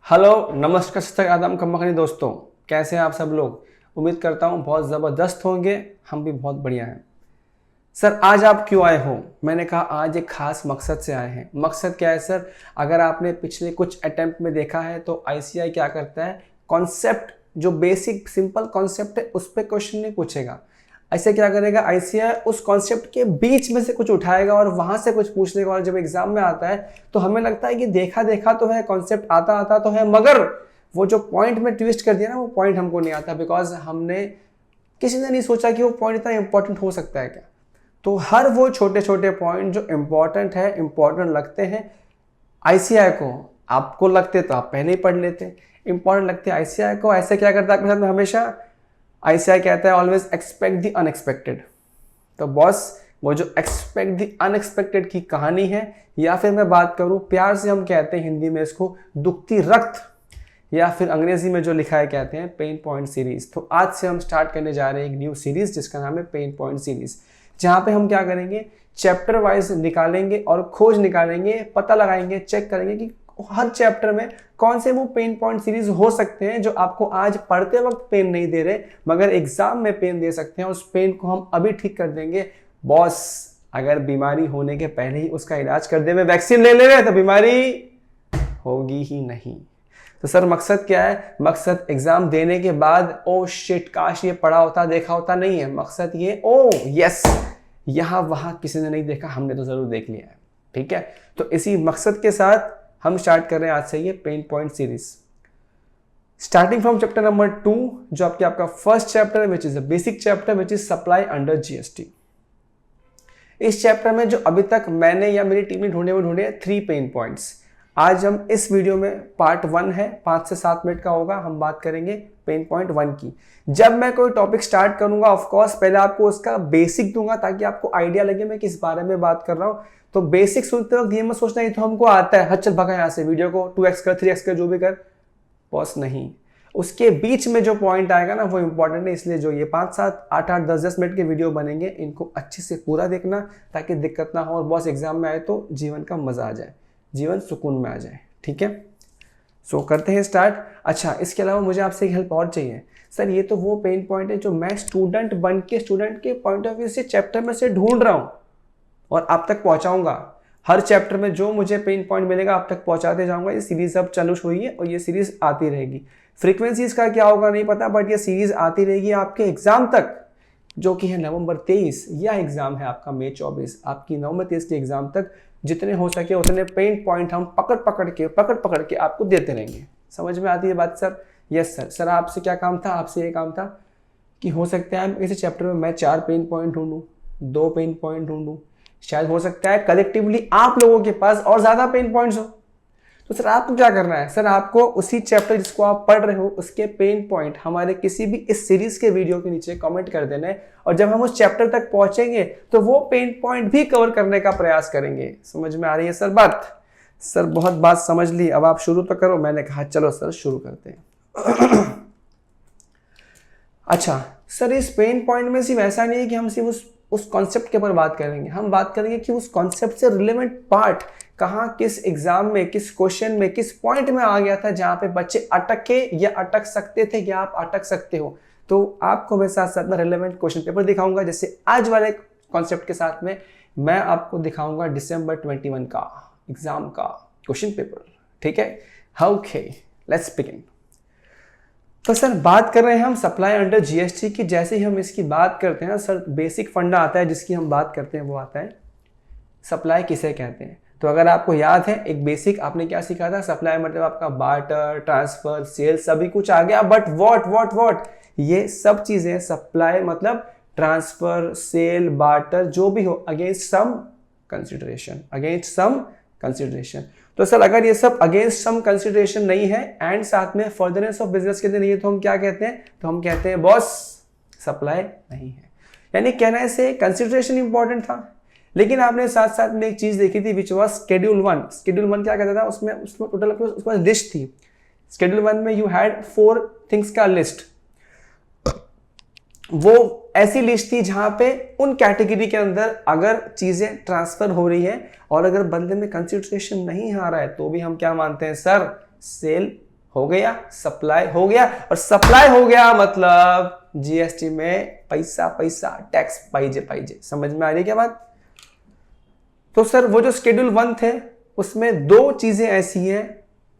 Hello नमस्कार सत आदम कम्मखनी दोस्तों, कैसे हैं आप सब लोग। उम्मीद करता हूं बहुत ज़बरदस्त होंगे। हम भी बहुत बढ़िया हैं। सर आज आप क्यों आए हो? मैंने कहा आज एक खास मकसद से आए हैं। मकसद क्या है सर? अगर आपने पिछले कुछ अटेम्प्ट में देखा है तो आईसीआई क्या करता है, कॉन्सेप्ट जो बेसिक सिंपल कॉन्सेप्ट है उस पर क्वेश्चन नहीं पूछेगा। ऐसे क्या करेगा, आईसीआई उस कॉन्सेप्ट के बीच में से कुछ उठाएगा और वहां से कुछ पूछ लेगा। और जब एग्जाम में आता है तो हमें लगता है कि देखा देखा तो है, कॉन्सेप्ट आता आता तो है, मगर वो जो पॉइंट में ट्विस्ट कर दिया ना, वो पॉइंट हमको नहीं आता। बिकॉज हमने किसी ने नहीं सोचा कि वो पॉइंट इतना इंपॉर्टेंट हो सकता है क्या। तो हर वो छोटे छोटे पॉइंट जो इंपॉर्टेंट है, इंपॉर्टेंट लगते हैं आईसीआई को, आपको लगते तो आप पहले ही पढ़ लेते, इंपॉर्टेंट लगते हैं आईसीआई को। ऐसे क्या करता है आपके साथ में हमेशा, आईसीआई कहता है ऑलवेज एक्सपेक्ट द अनएक्सपेक्टेड। तो बॉस वो जो एक्सपेक्ट द अनएक्सपेक्टेड की कहानी है, या फिर मैं बात करूं प्यार से हम कहते हैं हिंदी में इसको दुखती रक्त, या फिर अंग्रेजी में जो लिखा है कहते हैं पेन पॉइंट सीरीज। तो आज से हम स्टार्ट करने जा रहे हैं एक न्यू सीरीज जिसका नाम है पेन पॉइंट सीरीज, जहां पे हम क्या करेंगे, चैप्टर वाइज निकालेंगे और खोज निकालेंगे, पता लगाएंगे, चेक करेंगे कि हर चैप्टर में कौन से वो पेन पॉइंट सीरीज हो सकते हैं जो आपको आज पढ़ते वक्त पेन नहीं दे रहे मगर एग्जाम में पेन दे सकते हैं। उस पेन को हम अभी ठीक कर देंगे बॉस। अगर बीमारी होने के पहले ही उसका इलाज कर दे, में वैक्सीन ले रहे तो बीमारी होगी ही नहीं। तो सर मकसद क्या है? मकसद एग्जाम देने के बाद ओ शिट काश ये पढ़ा होता देखा होता नहीं है। मकसद ये ओ यस यहां वहां किसी ने नहीं देखा, हमने तो जरूर देख लिया है। ठीक है, तो इसी मकसद के साथ हम स्टार्ट कर रहे हैं आज से ये pain point series, starting from chapter number 2 जो आपका फर्स्ट चैप्टर है, which is a basic chapter which is supply under GST. इस चैप्टर में जो अभी तक मैंने या मेरी टीम ने ढूंढे 3 पेन पॉइंट्स। आज हम इस वीडियो में पार्ट 1 है, 5 से 7 मिनट का होगा, हम बात करेंगे पेन पॉइंट 1 की। जब मैं कोई टॉपिक स्टार्ट करूंगा ऑफकोर्स पहले आपको उसका बेसिक दूंगा ताकि आपको आइडिया लगे मैं किस बारे में बात कर रहा हूं। तो बेसिक सुनते वक्त ये मत सोचना ये तो हमको आता है, चल भगा यहाँ से, वीडियो को 2x कर 3x कर जो भी कर, बॉस नहीं। उसके बीच में जो पॉइंट आएगा ना वो इंपॉर्टेंट है, इसलिए जो ये 5 7 8 8 10 10 मिनट के वीडियो बनेंगे इनको अच्छे से पूरा देखना ताकि दिक्कत ना हो और बॉस एग्जाम में आए तो जीवन का मजा आ जाए, जीवन सुकून में आ जाए। ठीक है, सो करते हैं स्टार्ट। अच्छा, इसके अलावा मुझे आपसे एक हेल्प और चाहिए। सर ये तो वो पेन पॉइंट है जो मैं स्टूडेंट बन के स्टूडेंट के पॉइंट ऑफ व्यू से चैप्टर में से ढूंढ रहा हूं और आप तक पहुंचाऊंगा। हर चैप्टर में जो मुझे पेन पॉइंट मिलेगा आप तक पहुंचाते जाऊंगा। ये सीरीज अब चालू हुई है और ये सीरीज आती रहेगी। फ्रीक्वेंसी इसका क्या होगा नहीं पता, बट ये सीरीज आती रहेगी आपके एग्जाम तक, जो कि है नवंबर 23। यह एग्जाम है आपका मई 24, आपकी नवंबर 23 के एग्जाम तक जितने हो सके उतने पेन पॉइंट हम पकड़ पकड़ के आपको देते रहेंगे। समझ में आती है बात सर? Yes sir. सर आपसे क्या काम था? आपसे ये काम था कि हो सकता है इस चैप्टर में मैं 4 पेन पॉइंट ढूंढूं, 2 पेन पॉइंट ढूंढूं, शायद हो सकता है कलेक्टिवली आप लोगों के पास और ज्यादा पेन पॉइंट्स हो। तो सर आपको क्या करना है? सर आपको उसी चैप्टर जिसको आप पढ़ रहे हो उसके पेन पॉइंट हमारे किसी भी इस सीरीज के वीडियो के नीचे कमेंट कर देना है और जब हम उस चैप्टर तक पहुंचेंगे तो वो पेन पॉइंट भी कवर करने का प्रयास करेंगे। समझ में आ रही है सर बात? सर बहुत बात समझ ली, अब आप शुरू तो करो। मैंने कहा चलो सर शुरू करते हैं। अच्छा सर, इस पेन पॉइंट में सिर्फ ऐसा नहीं है कि हम सिर्फ उस कॉन्सेप्ट के ऊपर बात करेंगे, हम बात करेंगे कि उस कॉन्सेप्ट से रिलेवेंट पार्ट कहाँ, किस एग्जाम में, किस क्वेश्चन में, किस पॉइंट में आ गया था जहां पे बच्चे अटके या अटक सकते थे या आप अटक सकते हो। तो आपको मैं साथ साथ में रिलेवेंट क्वेश्चन पेपर दिखाऊंगा। जैसे आज वाले कॉन्सेप्ट के साथ में मैं आपको दिखाऊंगा दिसंबर 21 का एग्जाम का क्वेश्चन पेपर। ठीक है, ओके लेट्स बिगिन। तो सर बात कर रहे हैं हम सप्लाई अंडर जीएसटी की। जैसे ही हम इसकी बात करते हैं सर बेसिक फंडा आता है जिसकी हम बात करते हैं, वो आता है सप्लाई किसे कहते हैं। तो अगर आपको याद है एक बेसिक आपने क्या सीखा था, सप्लाई मतलब आपका बार्टर, ट्रांसफर, सेल सभी कुछ आ गया, बट व्हाट ये सब चीजें, सप्लाई मतलब ट्रांसफर, सेल, बार्टर जो भी हो अगेंस्ट सम कंसिडरेशन। तो सर अगर ये सब अगेंस्ट सम कंसिडरेशन नहीं है एंड साथ में फर्दरेंस ऑफ बिजनेस के लिए नहीं है तो हम क्या कहते हैं? तो हम कहते हैं बॉस सप्लाई नहीं है। यानी कहने से कंसिडरेशन इंपॉर्टेंट था, लेकिन आपने साथ साथ में एक चीज देखी थी विच वाज शेड्यूल 1। शेड्यूल 1 क्या कहता था? उसमें टोटल उसके पास लिस्ट थी। शेड्यूल 1 में यू हैड 4 थिंग्स का लिस्ट। वो ऐसी लिस्ट थी जहां पे उन कैटेगरी के अंदर अगर चीजें ट्रांसफर हो रही है और अगर बदले में कंसिडरेशन नहीं आ रहा है तो भी हम क्या मानते हैं सर? सेल हो गया, सप्लाई हो गया, और सप्लाई हो गया मतलब जीएसटी में पैसा पैसा टैक्स पाइजे पाइजे। समझ में आ रही क्या बात? तो सर वो जो शेड्यूल 1 थे उसमें दो चीजें ऐसी हैं,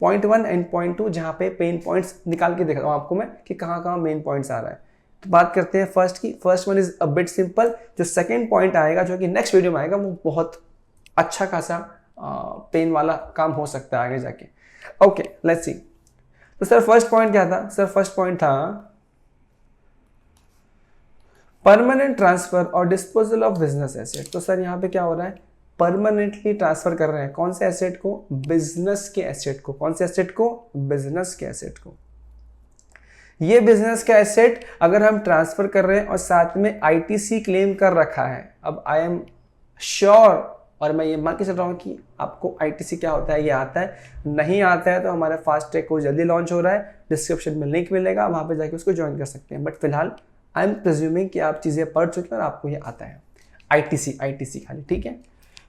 पॉइंट 1 एंड पॉइंट 2, जहां पे पेन पॉइंट्स निकाल के दिखाता हूं आपको मैं कि कहां कहां मेन पॉइंट्स आ रहा है। तो बात करते हैं फर्स्ट की। First one is a bit simple. जो सेकंड पॉइंट आएगा जो कि नेक्स्ट वीडियो में आएगा वो बहुत अच्छा खासा पेन वाला काम हो सकता है आगे जाके। Okay let's see. तो सर फर्स्ट पॉइंट क्या था? सर फर्स्ट पॉइंट था परमानेंट ट्रांसफर और डिस्पोजल ऑफ बिजनेस एसेट। तो सर यहाँ पे क्या हो रहा है? परमानेंटली ट्रांसफर कर रहे हैं कौन से एसेट को? बिजनेस के एसेट को। कौन से एसेट को? बिजनेस के एसेट को। ये बिजनेस का एसेट अगर हम ट्रांसफर कर रहे हैं और साथ में आईटीसी क्लेम कर रखा है, अब आई एम श्योर और मैं ये मान के चल रहा हूं कि आपको आईटीसी क्या होता है ये आता है। नहीं आता है तो हमारा फास्ट ट्रैक को जल्दी लॉन्च हो रहा है, डिस्क्रिप्शन में लिंक मिलेगा, वहां पे जाके उसको ज्वाइन कर सकते हैं। बट फिलहाल आई एम प्रिज्यूमिंग कि आप चीजें पढ़ चुके हैं और आपको ये आता है। आईटीसी खाली, ठीक है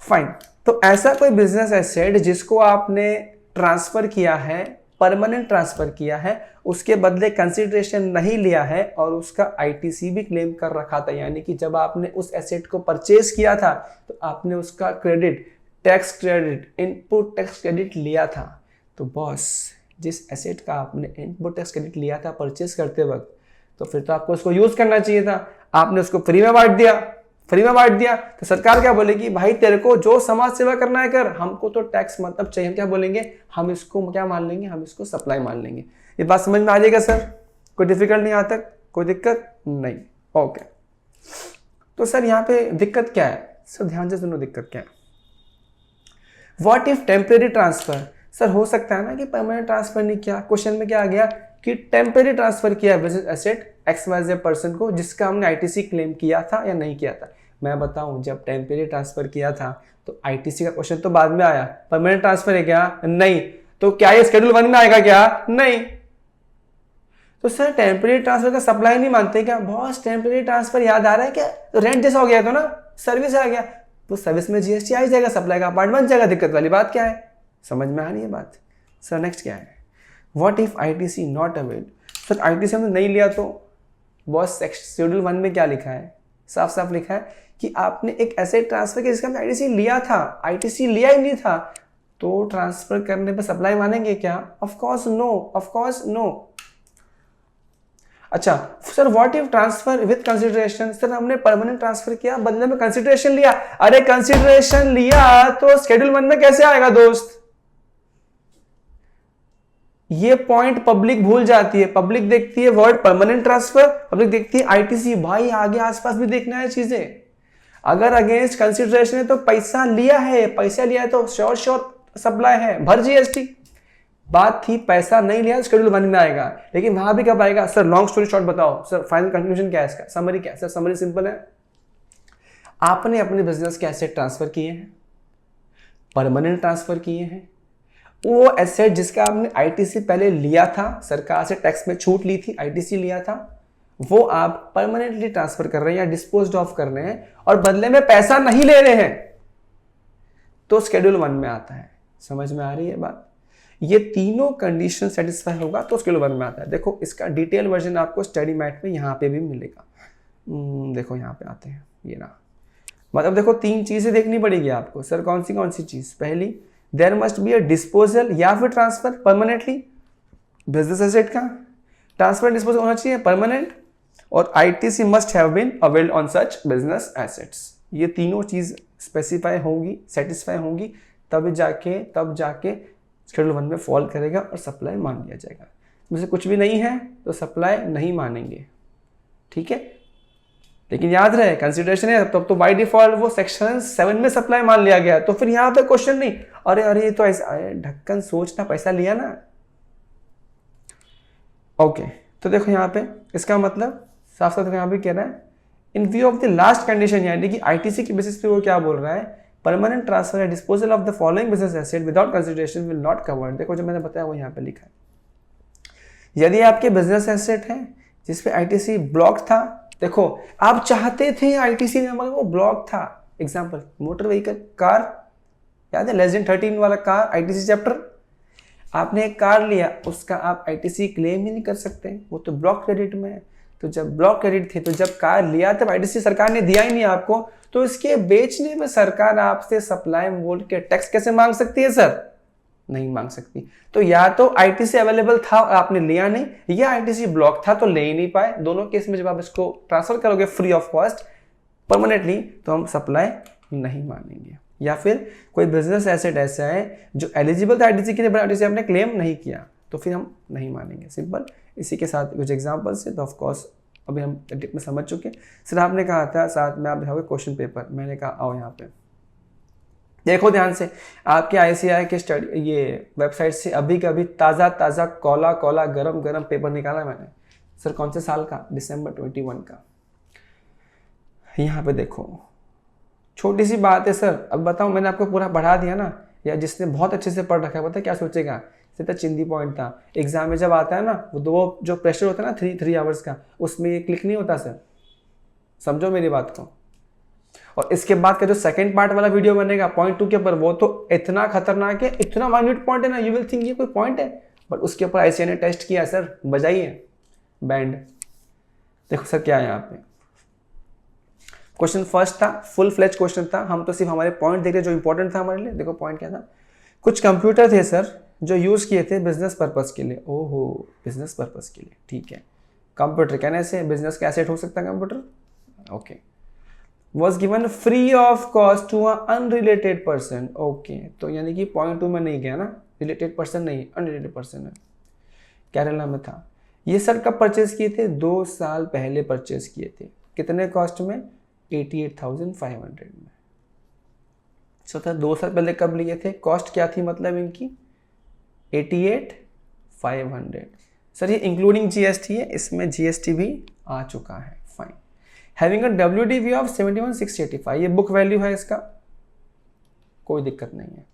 फाइन। तो ऐसा कोई बिजनेस एसेट जिसको आपने ट्रांसफर किया है, परमानेंट ट्रांसफर किया है, उसके बदले कंसिडरेशन नहीं लिया है और उसका आईटीसी भी क्लेम कर रखा था, यानी कि जब आपने उस एसेट को परचेज किया था तो आपने उसका credit, tax credit, input tax credit लिया था। तो बॉस जिस एसेट का आपने इनपुट टैक्स क्रेडिट लिया था परचेज करते वक्त, तो फिर तो आपको उसको यूज करना चाहिए था। आपने उसको फ्री में बांट दिया, तो सरकार क्या बोलेगी? भाई तेरे को जो समाज सेवा करना है कर, हमको तो टैक्स मतलब चाहिए। हम क्या बोलेंगे? हम इसको क्या मान लेंगे? हम इसको सप्लाई मान लेंगे। ये बात समझ में आ जाएगा सर? कोई डिफिकल्ट नहीं आता? कोई दिक्कत नहीं? ओके। तो सर यहाँ पे दिक्कत क्या है? सर ध्यान से सुनो दिक्कत क्या है। What if temporary transfer? Sir हो सकता है ना कि परमानेंट ट्रांसफर नहीं किया। क्वेश्चन में क्या आ गया कि टेम्परेरी ट्रांसफर किया बिजनेस एसेट XYZ पर्सन को जिसका हमने आईटीसी क्लेम किया था या नहीं किया था। मैं बताऊं, जब टेम्परेरी ट्रांसफर किया था तो आईटीसी का क्वेश्चन तो बाद में आया। परमानेंट ट्रांसफर है क्या? नहीं। तो क्या ये शेड्यूल 1 में आएगा क्या? नहीं। तो सर टेम्परेरी ट्रांसफर का सप्लाई नहीं मानते क्या? बॉस टेम्परेरी ट्रांसफर याद आ रहा है क्या? तो रेंट जैसा हो गया तो ना, सर्विस आ गया, तो सर्विस में जीएसटी आ जाएगा, सप्लाई का पार्ट बन जाएगा। दिक्कत वाली बात क्या है? समझ में आ रही है बात? सर नेक्स्ट क्या है? What if ITC not availed? Sir ITC हमने नहीं लिया तो बॉस शेड्यूल 1 में क्या लिखा है? साफ साफ लिखा है कि आपने एक एसेट ट्रांसफर किया जिसका हमने आईटीसी लिया था। आईटीसी लिया ही नहीं था तो ट्रांसफर करने पर सप्लाई मानेंगे क्या? Of course no. अच्छा sir what if transfer with consideration? Sir हमने परमानेंट ट्रांसफर किया, बदले में कंसिडरेशन लिया। अरे कंसिडरेशन लिया तो शेड्यूल 1 में कैसे आएगा दोस्त? ये पॉइंट पब्लिक भूल जाती है। पब्लिक देखती है वर्ड परमानेंट ट्रांसफर, पब्लिक देखती है आईटीसी। भाई आगे आसपास भी देखना है चीजें। अगर अगेंस्ट कंसिडरेशन है तो पैसा लिया है तो श्योर सप्लाई है, भर जीएसटी। बात थी पैसा नहीं लिया शेड्यूल 1 में आएगा, लेकिन वहां भी कब आएगा? सर लॉन्ग स्टोरी शॉर्ट बताओ सर, फाइनल कंक्लूजन क्या है इसका? समरी क्या है सर? समरी सिंपल है, आपने अपने बिजनेस के एसेट ट्रांसफर किए हैं, परमानेंट ट्रांसफर किए हैं। वो एसेट जिसका आपने आईटीसी पहले लिया था, सरकार से टैक्स में छूट ली थी, आईटीसी लिया था, वो आप परमानेंटली ट्रांसफर कर रहे हैं या डिस्पोज ऑफ कर रहे हैं और बदले में पैसा नहीं ले रहे हैं, तो शेड्यूल 1 में आता है। समझ में आ रही है बात? ये तीनों कंडीशन सेटिस्फाई होगा तो शेड्यूल 1 में आता है। देखो इसका डिटेल वर्जन आपको स्टडी मैट में यहाँ पे भी मिलेगा। देखो यहाँ पे आते हैं, ये ना, मतलब देखो 3 चीजें देखनी पड़ेगी आपको। सर कौन सी चीज? पहली, there must be a disposal या फिर ट्रांसफर परमानेंटली। बिजनेस एसेट का ट्रांसफर डिस्पोजल होना चाहिए परमानेंट, और ITC must have been availed on such business assets. ये तीनों चीज स्पेसिफाई होंगी, सेटिस्फाई होंगी, तब जाके शेड्यूल 1 में फॉल करेगा और सप्लाई मान लिया जाएगा। जैसे कुछ भी नहीं है तो सप्लाई नहीं मानेंगे, ठीक है। लेकिन याद रहे कंसिडरेशन है तब तो बाय डिफॉल्ट वो सेक्शन 7 में सप्लाई मान लिया गया, तो फिर यहाँ पे क्वेश्चन नहीं, अरे ये तो ऐसा ढक्कन सोचना, पैसा लिया ना। ओके तो देखो यहाँ पे इसका मतलब साफ साफ यहाँ पे कह रहा है, इन view of the last condition, यानी कि आईटीसी के बेसिस पे वो क्या बोल रहा है, परमानेंट ट्रांसफर या disposal of the following business asset without consideration will not covered. देखो जो मैंने बताया वो यहाँ पे लिखा है। यदि आपके बिजनेस एसेट है जिसपे आईटीसी ब्लॉक था, देखो आप चाहते थे आईटीसी नंबर, वो ब्लॉक था। एग्जांपल मोटर व्हीकल कार, याद है लेस देन 13 वाला कार, आईटीसी चैप्टर। आपने एक कार लिया, उसका आप आईटीसी क्लेम ही नहीं कर सकते, वो तो ब्लॉक क्रेडिट में है। तो जब ब्लॉक क्रेडिट थे तो जब कार लिया तब आईटीसी सरकार ने दिया ही नहीं आपको, तो इसके बेचने में सरकार आपसे सप्लाई मोड के टैक्स कैसे मांग सकती है सर? नहीं मांग सकती। तो या तो आईटीसी अवेलेबल था और आपने लिया नहीं, या आईटीसी ब्लॉक था तो ले ही नहीं पाए। दोनों केस में जब आप इसको ट्रांसफर करोगे फ्री ऑफ कॉस्ट परमानेंटली, तो हम सप्लाई नहीं मानेंगे। या फिर कोई बिजनेस एसेट ऐसा है जो एलिजिबल था आईटीसी के लिए, बट आईटीसी आपने क्लेम नहीं किया, तो फिर हम नहीं मानेंगे। सिंपल। इसी के साथ कुछ एग्जांपल्स है, तो ऑफ कोर्स अभी हम टिप में समझ चुके। सर आपने कहा था साथ में आप दिखाओगे क्वेश्चन पेपर, मैंने कहा आओ यहाँ पे देखो ध्यान से। आपके आईसीआई के स्टडी ये वेबसाइट से अभी का अभी ताज़ा ताज़ा कौला कौला गरम गरम पेपर निकाला मैंने। सर कौन से साल का? दिसंबर 21 का। यहाँ पे देखो, छोटी सी बात है सर। अब बताओ, मैंने आपको पूरा बढ़ा दिया ना, या जिसने बहुत अच्छे से पढ़ रखा है पता है क्या सोचेगा, सिर्फ चिंदी पॉइंट था। एग्जाम में जब आता है ना वो जो प्रेशर होता है ना 3 आवर्स का, उसमें ये क्लिक नहीं होता सर, समझो मेरी बात को। और इसके बाद का जो सेकंड पार्ट वाला वीडियो बनेगा पॉइंट 2 के ऊपर, वो तो इतना खतरनाक है, इतना माइन्यूट पॉइंट है ना, यू विल थिंक ये कोई पॉइंट है, बट उसके ऊपर आईसीआई ने टेस्ट किया सर। बजाइए बैंड। देखो सर क्या है यहाँ पे क्वेश्चन फर्स्ट था, फुल फ्लेज क्वेश्चन था। हम तो सिर्फ हमारे पॉइंट देख रहे जो इंपॉर्टेंट था हमारे लिए। देखो पॉइंट क्या था, कुछ कंप्यूटर थे सर जो यूज किए थे बिजनेस पर्पस के लिए। ओहो, बिजनेस पर्पस के लिए, ठीक है। कंप्यूटर कहने से बिजनेस का एसेट हो सकता है computer, okay. Was given free of cost to unrelated person, okay. तो यानी कि पॉइंट 2 में नहीं गया ना, रिलेटेड पर्सन नहीं, अनरिलेटेड पर्सन है, केरला में था। ये सर कब परचेज किए थे? 2 साल पहले परचेज किए थे। कितने कॉस्ट में? 88,500 में। सर 2 साल पहले कब लिए थे? कॉस्ट क्या थी मतलब इनकी? 88,500। सर ये इंक्लूडिंग जीएसटी है, इसमें जीएसटी भी आ चुका है, fine. Having a WDV of 71,685, ये बुक वैल्यू है इसका, कोई दिक्कत नहीं है।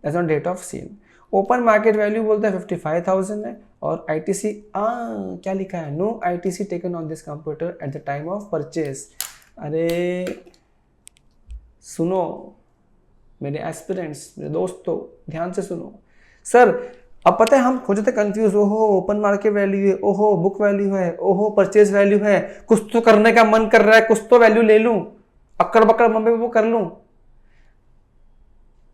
As on date of sale. Open market value बोलता है 55,000 है, और आईटीसी क्या लिखा है? No ITC taken on this computer at the time of purchase. अरे सुनो मेरे एस्पिरेंट्स, मेरे दोस्तों, ध्यान से सुनो सर। अब पता है हम हो जाते कंफ्यूज, ओहो ओपन मार्केट वैल्यू है, ओहो बुक वैल्यू है, ओहो परचेज वैल्यू है, कुछ तो करने का मन कर रहा है, कुछ तो वैल्यू ले लूं, अक्कड़ बक्कड़ मम्मी वो कर लूं।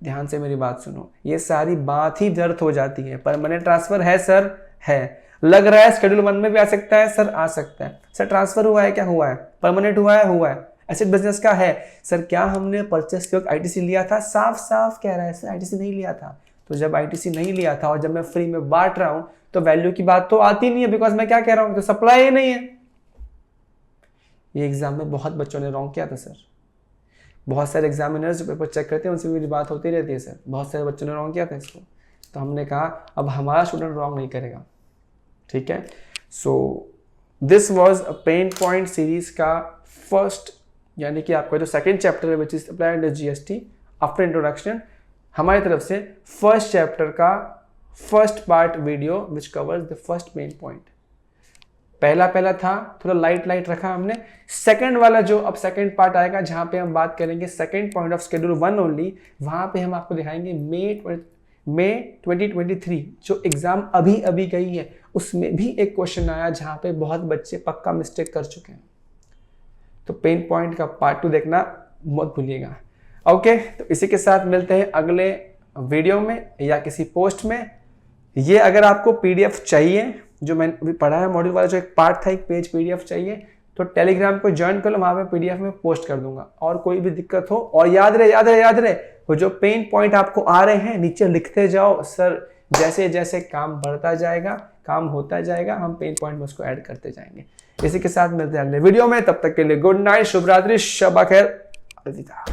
ध्यान से मेरी बात सुनो, ये सारी बात ही व्यर्थ हो जाती है। परमानेंट ट्रांसफर है सर, है। लग रहा है शेड्यूल 1 में भी आ सकता है सर, आ सकता है सर। ट्रांसफर हुआ है क्या? हुआ है। परमानेंट हुआ है? हुआ है। एसेट बिजनेस का है सर। क्या हमने परचेस के वक्त आईटीसी लिया था? साफ साफ कह रहा है सर आईटीसी नहीं लिया था। तो जब आईटीसी नहीं लिया था और जब मैं फ्री में बांट रहा हूं तो वैल्यू की बात तो आती नहीं है, बिकॉज मैं क्या कह रहा हूं, तो सप्लाई ही नहीं है। ये एग्जाम में बहुत बच्चों ने रॉन्ग किया था सर। बहुत सारे एग्जामिनर्स जो पेपर चेक करते हैं उनसे मेरी बात होती रहती है सर, बहुत सारे बच्चों ने रॉन्ग किया था इसको। तो हमने कहा अब हमारा स्टूडेंट रॉन्ग नहीं करेगा, ठीक है। So this was a pain point series का फर्स्ट, यानी कि आपका जो सेकंड चैप्टर है which is apply under GST after introduction, हमारी तरफ से फर्स्ट चैप्टर का first part video which covers the first main point. पहला था, थोड़ा लाइट रखा हमने। सेकंड वाला जो अब सेकंड पार्ट आएगा जहां पे हम बात करेंगे second point of schedule 1 only, वहां पे हम आपको दिखाएंगे मई 2023 जो एग्जाम अभी गई है, उसमें भी एक क्वेश्चन आया जहां पे बहुत बच्चे पक्का मिस्टेक कर चुके हैं। तो पेन पॉइंट का पार्ट 2 देखना मत भूलिएगा, ओके। तो इसी के साथ मिलते हैं अगले वीडियो में या किसी पोस्ट में। ये अगर आपको पीडीएफ चाहिए, जो मैंने अभी पढ़ा है मॉड्यूल वाला जो एक पार्ट था, एक पेज पीडीएफ चाहिए, तो टेलीग्राम को ज्वाइन कर लो, वहां पे पीडीएफ में पोस्ट कर दूंगा। और कोई भी दिक्कत हो, और याद रहे वो जो पेन पॉइंट आपको आ रहे हैं नीचे लिखते जाओ सर। जैसे जैसे काम बढ़ता जाएगा, काम होता जाएगा, हम पेन पॉइंट में उसको ऐड करते जाएंगे। इसी के साथ मिलते हैं अगले वीडियो में, तब तक के लिए गुड नाइट, शुभ रात्रि, शब खैर, अलविदा।